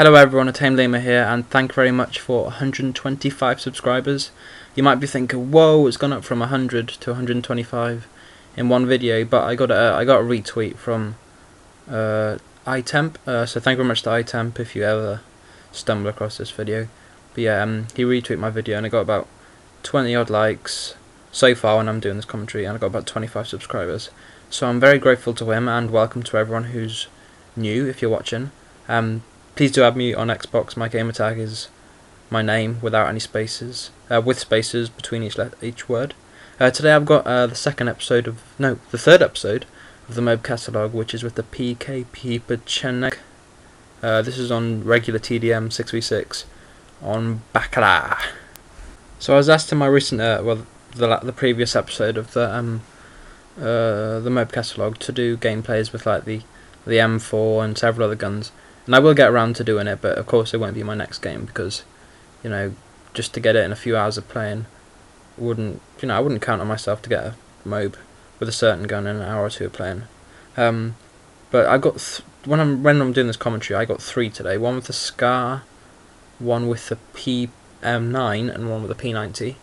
Hello everyone, it's Lemur here, and thank you very much for 125 subscribers. You might be thinking, whoa, it's gone up from 100 to 125 in one video, but I got a retweet from iTemp, so thank you very much to iTemp if you ever stumble across this video. But yeah, he retweeted my video and I got about 20 odd likes so far when I'm doing this commentary, and I got about 25 subscribers. So I'm very grateful to him, and welcome to everyone who's new if you're watching. Please do add me on Xbox. My gamertag is my name without any spaces, with spaces between each word. Today I've got the third episode of the MOAB Catalogue, which is with the PKP Pecheneg. This is on regular TDM 6v6 on Baccarat. So I was asked in my recent, the previous episode of the MOAB Catalogue to do gameplays with like the M4 and several other guns. And I will get around to doing it, but of course it won't be my next game because, you know, just to get it in a few hours of playing, I wouldn't count on myself to get a MOAB with a certain gun in an hour or two of playing. But I got when I'm doing this commentary, I got 3 today. One with the SCAR, one with the PM9, and one with the P90.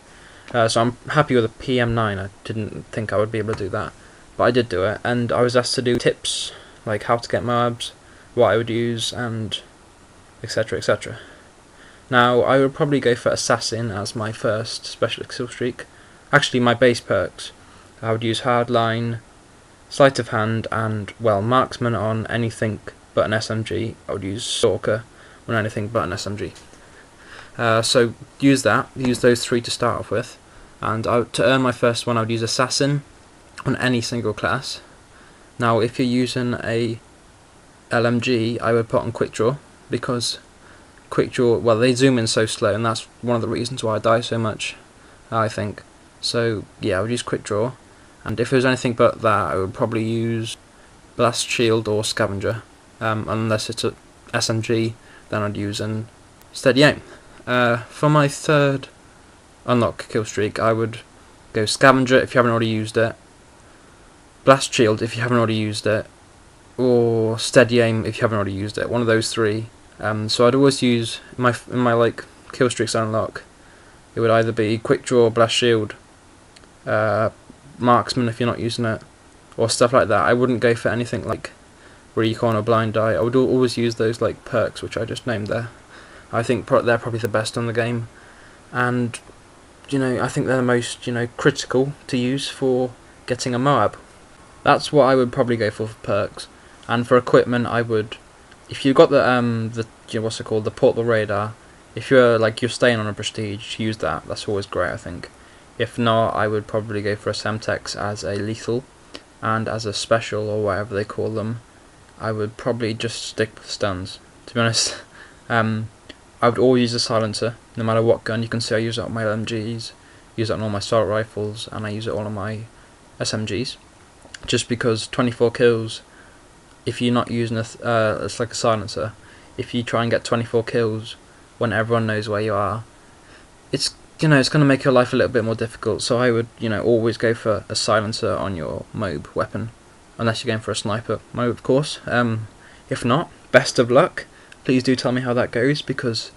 So I'm happy with the PM9. I didn't think I would be able to do that, but I did do it. And I was asked to do tips like how to get MOABs, what I would use, and etc, etc. Now I would probably go for Assassin as my first specialist kill streak. Actually, my base perks, I would use Hardline, Sleight of Hand, and well, Marksman on anything but an SMG. I would use Stalker on anything but an SMG. So use those 3 to start off with, and to earn my first one I would use Assassin on any single class. Now if you're using a LMG, I would put on Quick Draw, because Quick Draw, well, they zoom in so slow, and that's one of the reasons why I die so much, I think. So yeah, I would use Quick Draw, and if it was anything but that, I would probably use Blast Shield or Scavenger. Unless it's a SMG, then I'd use an Steady Aim. For my third unlock kill streak, I would go Scavenger if you haven't already used it, Blast Shield if you haven't already used it, or Steady Aim if you haven't already used it. One of those 3. So I'd always use in my like kill streaks unlock. It would either be Quick Draw, Blast Shield, Marksman if you're not using it, or stuff like that. I wouldn't go for anything like Recon or Blind Eye. I would always use those like perks which I just named there. I think they're probably the best on the game, and I think they're the most critical to use for getting a MOAB. That's what I would probably go for perks. And for equipment, I would, if you've got the what's it called, the portable radar, if you're staying on a prestige, use that. That's always great, I think. If not, I would probably go for a Semtex as a lethal, and as a special or whatever they call them, I would probably just stick with stuns. To be honest, I would always use a silencer, no matter what gun. You can see I use it on my LMGs, use it on all my assault rifles, and I use it all on my SMGs. Just because 24 kills. If you're not using it's like a silencer, if you try and get 24 kills when everyone knows where you are, it's it's going to make your life a little bit more difficult. So I would always go for a silencer on your MOAB weapon, unless you're going for a sniper MOAB, of course. If not, best of luck. Please do tell me how that goes, because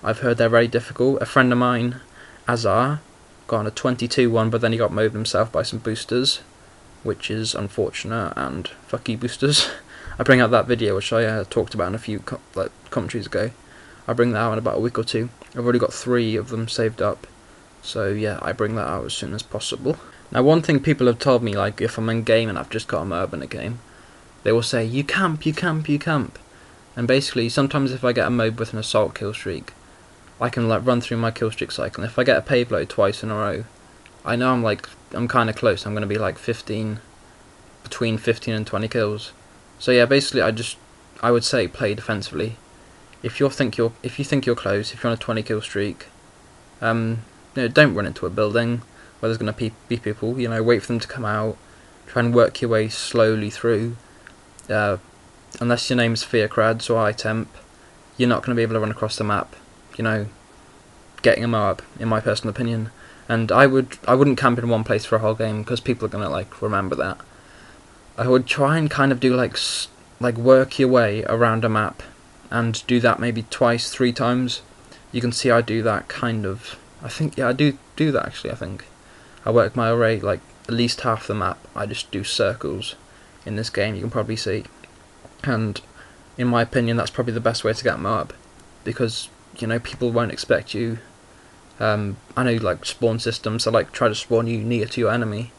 I've heard they're very difficult. A friend of mine, Azar, got on a 22-1, but then he got MOAB'd himself by some boosters, which is unfortunate, and fuck you boosters. I bring out that video which I talked about in a few commentaries ago. I bring that out in about a week or 2. I've already got 3 of them saved up, so yeah, I bring that out as soon as possible. Now, one thing people have told me, like if I'm in game and I've just got a MOAB in a game, they will say, you camp, you camp, you camp. And basically, sometimes if I get a MOAB with an assault kill streak, I can run through my kill streak cycle, and if I get a pave load twice in a row, I know I'm kind of close. I'm going to be like between 15 and 20 kills. So yeah, basically I would say play defensively. If you think you're close, if you're on a 20 kill streak, don't run into a building where there's going to be people. Wait for them to come out. Try and work your way slowly through. Unless your name's Fearcrads or iTemp, you're not going to be able to run across the map. Getting a MOAB, in my personal opinion. And I wouldn't camp in one place for a whole game, because people are gonna remember that. I would try and kind of do like work your way around a map and do that maybe twice, 3 times. You can see I do that kind of, I think, yeah, I do that actually. I think I work my array like at least half the map. I just do circles in this game, you can probably see, and in my opinion that's probably the best way to get MOAB, because you know, people won't expect you. I know like spawn systems, so like try to spawn you near to your enemy,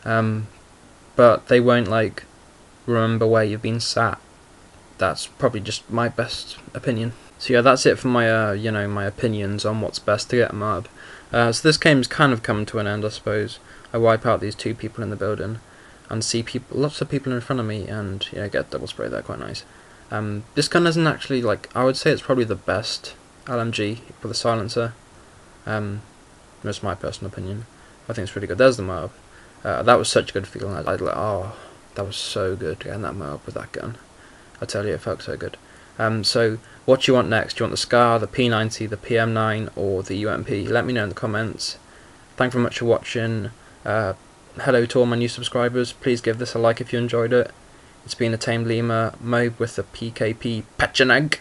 but they won't like remember where you've been sat. That's probably just my best opinion. So yeah, that's it for my you know, my opinions on what's best to get MOAB. So this game's kind of come to an end, I suppose. I wipe out these 2 people in the building and see people, lots of people in front of me, and you know, get double spray there, quite nice. This gun isn't actually, like, I would say it's probably the best LMG for the silencer. That's my personal opinion. I think it's really good. There's the MOAB. That was such a good feeling. I'd like, oh, that was so good getting that MOAB with that gun. I tell you, it felt so good. So what do you want next? Do you want the SCAR, the P90, the PM9, or the UMP? Let me know in the comments. Thank you very much for watching. Hello to all my new subscribers. Please give this a like if you enjoyed it. It's been a Tame Lemur, MOAB with the PKP Pecheneg.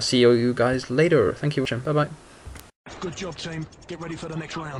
See you guys later. Thank you for watching. Bye bye. Good job, team. Get ready for the next round.